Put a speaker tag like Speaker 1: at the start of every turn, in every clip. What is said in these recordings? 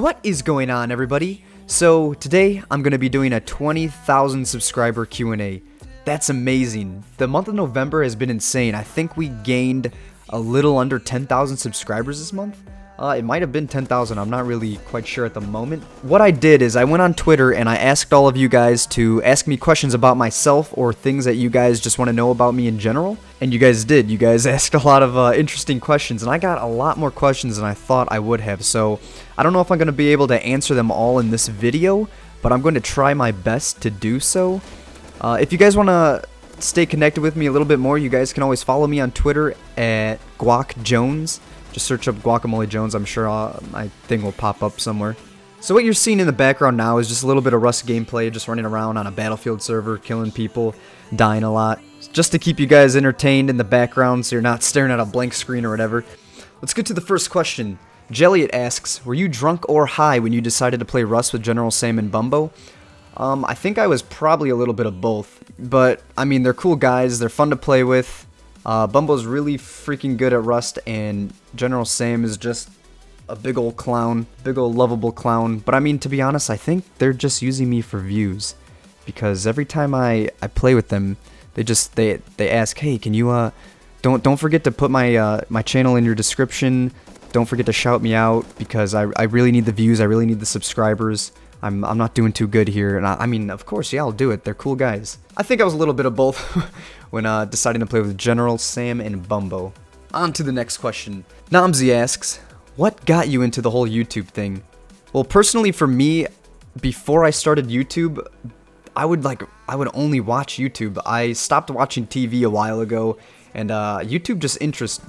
Speaker 1: What is going on, everybody? So today I'm going to be doing a 20,000 subscriber Q&A. That's amazing. The month of November has been insane. I think we gained a little under 10,000 subscribers this month. It might have been 10,000. I'm not really quite sure at the moment. What I did is I went on Twitter and I asked all of you guys to ask me questions about myself or things that you guys just want to know about me in general. And you guys did. You guys asked a lot of interesting questions, and I got a lot more questions than I thought I would have. So I don't know if I'm going to be able to answer them all in this video, but I'm going to try my best to do so. If you guys want to stay connected with me a little bit more, you guys can always follow me on Twitter at GuacJones. Just search up Guacamole Jones. I'm sure my thing will pop up somewhere. So what you're seeing in the background now is just a little bit of Rust gameplay, just running around on a Battlefield server, killing people, dying a lot, just to keep you guys entertained in the background so you're not staring at a blank screen or whatever. Let's get to the first question. Jelliot asks, were you drunk or high when you decided to play Rust with General Sam and Bumbo? I think I was probably a little bit of both, but I mean, they're cool guys, they're fun to play with. Bumbo's really freaking good at Rust, and General Sam is just a big old clown, big old lovable clown. But I mean, to be honest, I think they're just using me for views, because every time I play with them, they ask, hey, can you don't forget to put my my channel in your description. Don't forget to shout me out, because I really need the views, I really need the subscribers. I'm not doing too good here, and I mean, of course, yeah, I'll do it. They're cool guys. I think I was a little bit of both when deciding to play with General Sam and Bumbo. On to the next question. Namzi asks, what got you into the whole YouTube thing? Well, personally for me, before I started YouTube, I would only watch YouTube. I stopped watching TV a while ago, and YouTube just interested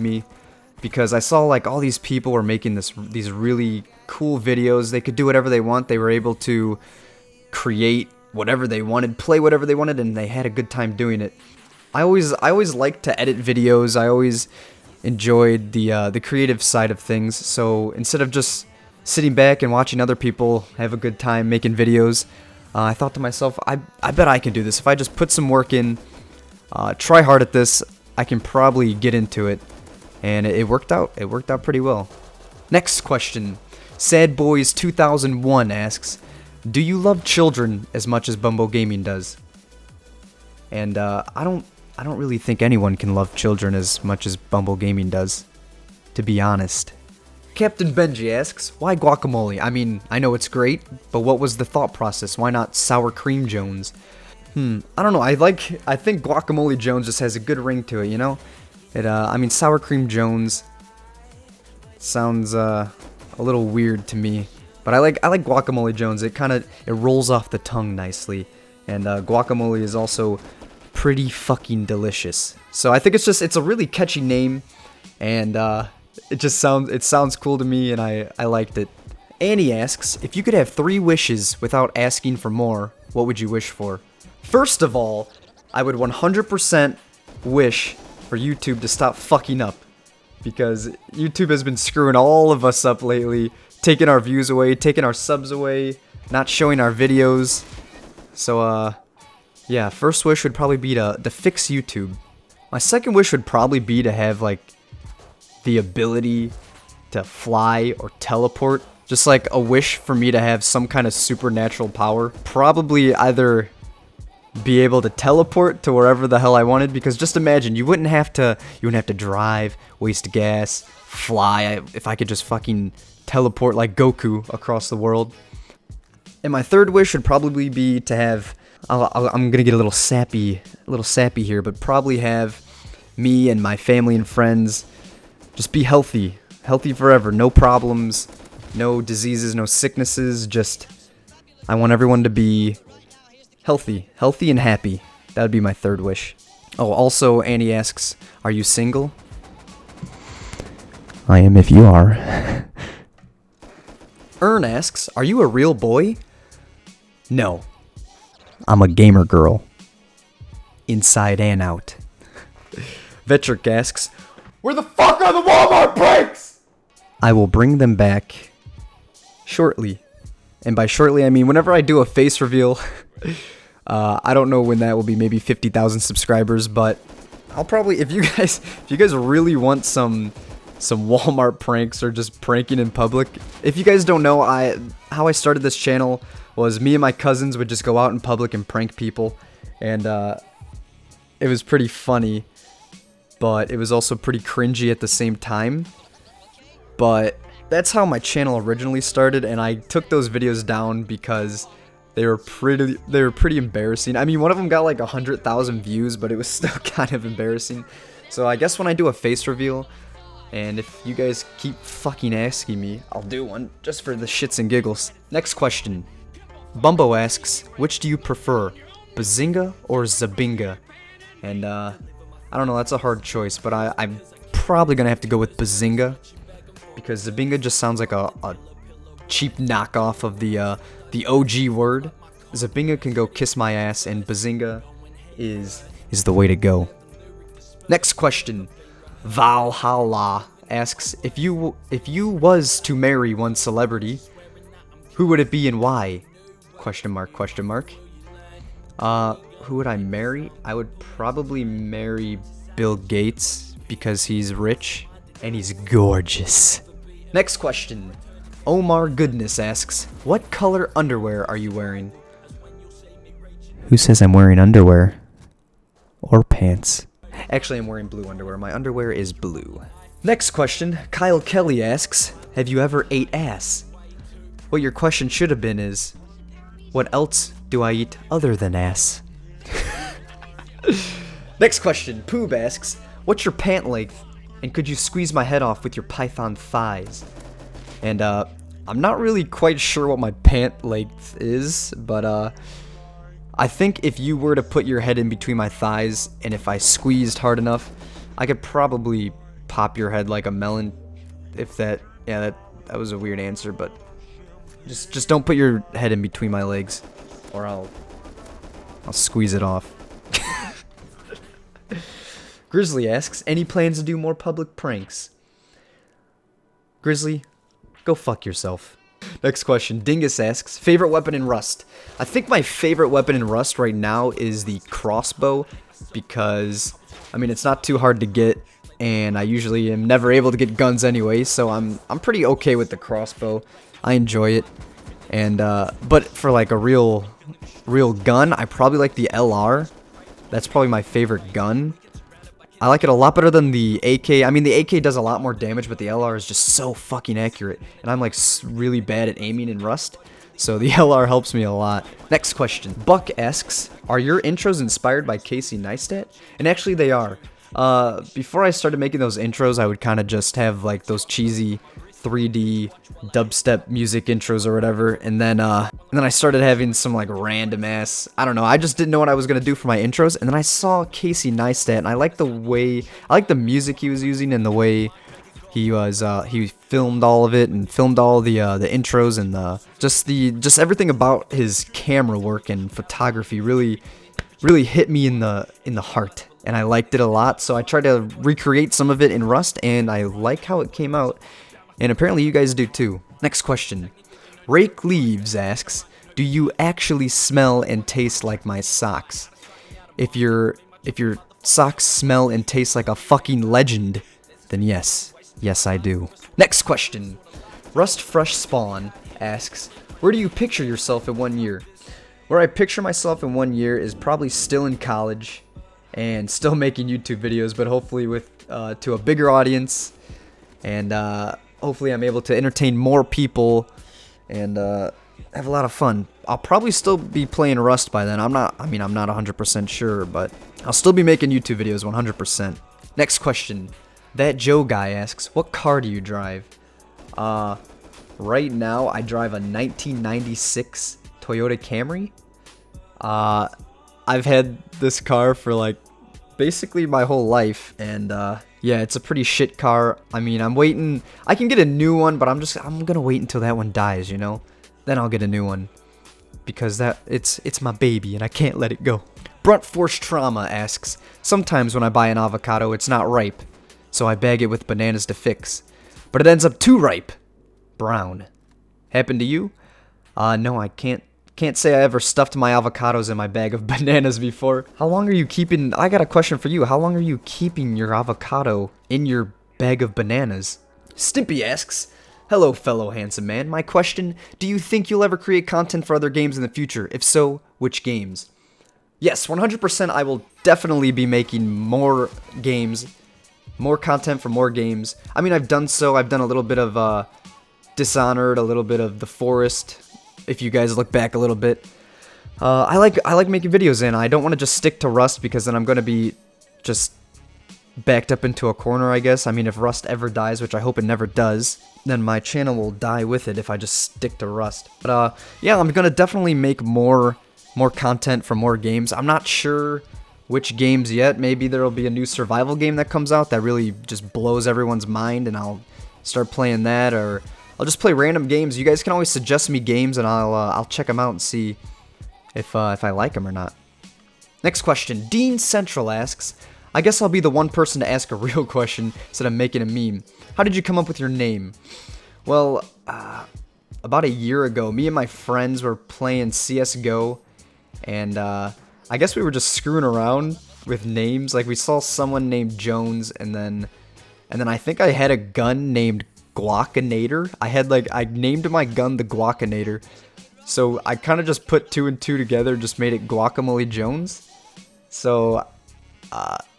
Speaker 1: me. Because I saw like all these people were making these really cool videos. They could do whatever they want. They were able to create whatever they wanted, play whatever they wanted, and they had a good time doing it. I always liked to edit videos. I always enjoyed the creative side of things. So instead of just sitting back and watching other people have a good time making videos, I thought to myself, I bet I can do this. If I just put some work in, try hard at this, I can probably get into it. And it worked out. It worked out pretty well. Next question. SadBoys2001 asks, do you love children as much as Bumbo Gaming does? And I don't really think anyone can love children as much as Bumbo Gaming does, to be honest. Captain Benji asks, why guacamole? I mean, I know it's great, but what was the thought process? Why not Sour Cream Jones? I don't know. I think Guacamole Jones just has a good ring to it, you know? I mean, Sour Cream Jones sounds a little weird to me, but I like Guacamole Jones. It rolls off the tongue nicely, and guacamole is also pretty fucking delicious. So I think it's a really catchy name, and it sounds cool to me, and I liked it. Annie asks, if you could have 3 wishes without asking for more, what would you wish for? First of all, I would 100% wish for YouTube to stop fucking up, because YouTube has been screwing all of us up lately, taking our views away, taking our subs away, not showing our videos. So yeah, first wish would probably be to fix YouTube. My second wish would probably be to have like the ability to fly or teleport, just like a wish for me to have some kind of supernatural power. Probably either be able to teleport to wherever the hell I wanted, because just imagine, you wouldn't have to drive, waste gas, fly. If I could just fucking teleport like Goku across the world. And my third wish would probably be to have, I'm gonna get a little sappy here, but probably have me and my family and friends just be healthy forever, no problems, no diseases, no sicknesses. Just, I want everyone to be healthy and happy. That would be my third wish. Oh, also, Annie asks, are you single? I am if you are. Ern asks, are you a real boy? No. I'm a gamer girl. Inside and out. Vetric asks, where the fuck are the Walmart breaks? I will bring them back shortly. And by shortly, I mean whenever I do a face reveal. I don't know when that will be, maybe 50,000 subscribers, but I'll probably, if you guys really want some some Walmart pranks or just pranking in public. If you guys don't know, how I started this channel was me and my cousins would just go out in public and prank people, and it was pretty funny, but it was also pretty cringy at the same time. But that's how my channel originally started, and I took those videos down because they were pretty embarrassing. I mean, one of them got like 100,000 views, but it was still kind of embarrassing. So I guess when I do a face reveal, and if you guys keep fucking asking me, I'll do one just for the shits and giggles. Next question. Bumbo asks, which do you prefer, Bazinga or Zabinga? And I don't know, that's a hard choice, but I'm probably gonna have to go with Bazinga, because Zabinga just sounds like a cheap knockoff of the OG word. Zabinga can go kiss my ass, and Bazinga is the way to go. Next question. Valhalla asks, if you was to marry one celebrity, who would it be and why? Question mark, question mark. Who would I marry? I would probably marry Bill Gates because he's rich and he's gorgeous. Next question. Omar Goodness asks, what color underwear are you wearing? Who says I'm wearing underwear? Or pants? Actually, I'm wearing blue underwear. My underwear is blue. Next question. Kyle Kelly asks, have you ever ate ass? What your question should have been is, what else do I eat other than ass? Next question. Poob asks, what's your pant length? And could you squeeze my head off with your python thighs? And I'm not really quite sure what my pant length is, but I think if you were to put your head in between my thighs, and if I squeezed hard enough, I could probably pop your head like a melon. If that, yeah, that was a weird answer, but just don't put your head in between my legs, or I'll squeeze it off. Grizzly asks, any plans to do more public pranks? Grizzly, go fuck yourself. Next question. Dingus asks, favorite weapon in Rust? I think my favorite weapon in Rust right now is the crossbow, because, I mean, it's not too hard to get, and I usually am never able to get guns anyway, so I'm pretty okay with the crossbow. I enjoy it. And but for like a real gun, I probably like the LR. That's probably my favorite gun. I like it a lot better than the AK. I mean, the AK does a lot more damage, but the LR is just so fucking accurate. And I'm like really bad at aiming in Rust, so the LR helps me a lot. Next question. Buck asks, are your intros inspired by Casey Neistat? And actually they are. Before I started making those intros, I would kind of just have like those cheesy 3D dubstep music intros or whatever, and then I started having some like random ass, I don't know, I just didn't know what I was gonna do for my intros, and then I saw Casey Neistat, and I like the music he was using, and the way he filmed all of it, and filmed all the intros, and just everything about his camera work and photography really hit me in the heart, and I liked it a lot. So I tried to recreate some of it in Rust, and I like how it came out. And apparently you guys do too. Next question. Rake Leaves asks, do you actually smell and taste like my socks? If your socks smell and taste like a fucking legend, then yes. Yes, I do. Next question. Rust Fresh Spawn asks, where do you picture yourself in 1 year? Where I picture myself in 1 year is probably still in college and still making YouTube videos, but hopefully with to a bigger audience, and hopefully I'm able to entertain more people and have a lot of fun. I'll probably still be playing Rust by then. I'm not 100% sure, but I'll still be making YouTube videos 100%. Next question. That Joe guy asks, what car do you drive? Right now I drive a 1996 Toyota Camry. I've had this car for like basically my whole life, and yeah, it's a pretty shit car. I mean, I'm waiting. I can get a new one, but I'm gonna wait until that one dies, you know? Then I'll get a new one, because it's my baby and I can't let it go. Brunt Force Trauma asks, sometimes when I buy an avocado, it's not ripe, so I bag it with bananas to fix, but it ends up too ripe, brown. Happened to you? No, I can't say I ever stuffed my avocados in my bag of bananas before. How long are you keeping... I got a question for you. How long are you keeping your avocado in your bag of bananas. Stimpy asks, hello fellow handsome man, my question, do you think you'll ever create content for other games in the future? If so, which games? Yes, 100% I will definitely be making more games, more content for more games. I mean, I've done so. I've done a little bit of Dishonored, a little bit of The Forest, if you guys look back a little bit. I like making videos, and I don't want to just stick to Rust because then I'm going to be just backed up into a corner, I guess. I mean, if Rust ever dies, which I hope it never does, then my channel will die with it if I just stick to Rust. But yeah, I'm going to definitely make more content for more games. I'm not sure which games yet. Maybe there'll be a new survival game that comes out that really just blows everyone's mind, and I'll start playing that, or I'll just play random games. You guys can always suggest me games, and I'll check them out and see if I like them or not. Next question. Dean Central asks, I guess I'll be the one person to ask a real question instead of making a meme. How did you come up with your name? Well, about a year ago, me and my friends were playing CSGO, and I guess we were just screwing around with names. Like, we saw someone named Jones, and then I think I had a gun named Guacanator. I named my gun the Guacanator. So I kind of just put 2 and 2 together, just made it Guacamole Jones. So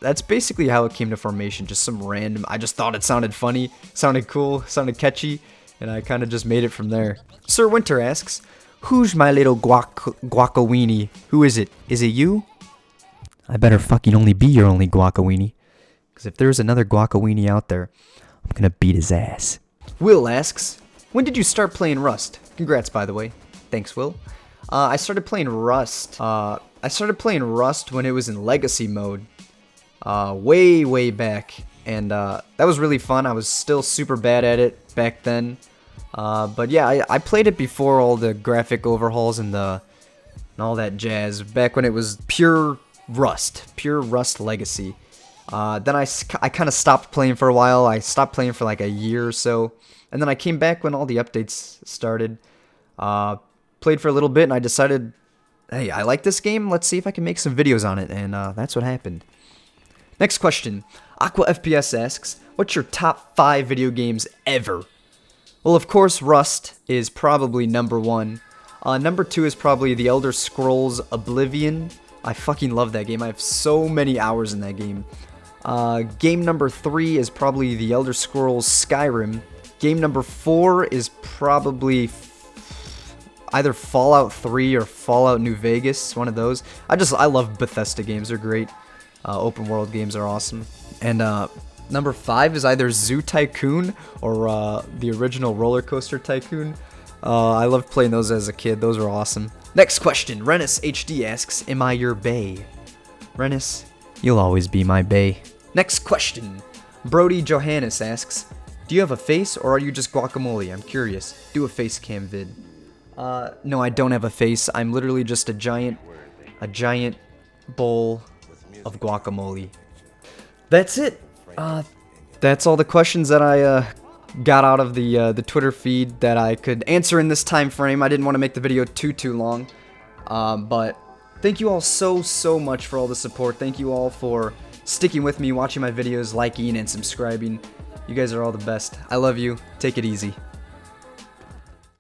Speaker 1: that's basically how it came to formation. Just some random. I just thought it sounded funny, sounded cool, sounded catchy, and I kind of just made it from there. Sir Winter asks, who's my little guacaweenie? Who is it? Is it you? I better fucking only be your only guacaweenie. Because if there's another guacaweenie out there, I'm gonna beat his ass. Will asks, when did you start playing Rust? Congrats, by the way. Thanks, Will. I started playing Rust. I started playing Rust when it was in Legacy mode. Way back. And that was really fun. I was still super bad at it back then. But yeah, I played it before all the graphic overhauls and all that jazz. Back when it was pure Rust Legacy. Then I kind of stopped playing for a while. I stopped playing for like a year or so. And then I came back when all the updates started. Played for a little bit, and I decided, hey, I like this game. Let's see if I can make some videos on it. And that's what happened. Next question. Aqua FPS asks, what's your top 5 video games ever? Well, of course, Rust is probably number 1. Number 2 is probably The Elder Scrolls Oblivion. I fucking love that game. I have so many hours in that game. Game number 3 is probably The Elder Scrolls Skyrim. Game number 4 is probably either Fallout 3 or Fallout New Vegas, one of those. I love Bethesda games. They're great. Open world games are awesome. And number 5 is either Zoo Tycoon or the original Roller Coaster Tycoon. I loved playing those as a kid. Those were awesome. Next question. Rennis HD asks, am I your bae? Rennis, you'll always be my bae. Next question. Brody Johannes asks, do you have a face or are you just guacamole? I'm curious. Do a face cam vid. No, I don't have a face. I'm literally just a giant bowl of guacamole. That's it. That's all the questions that I got out of the Twitter feed that I could answer in this time frame. I didn't want to make the video too long. But thank you all so much for all the support. Thank you all for sticking with me, watching my videos, liking and subscribing. You guys are all the best. I love you. Take it easy.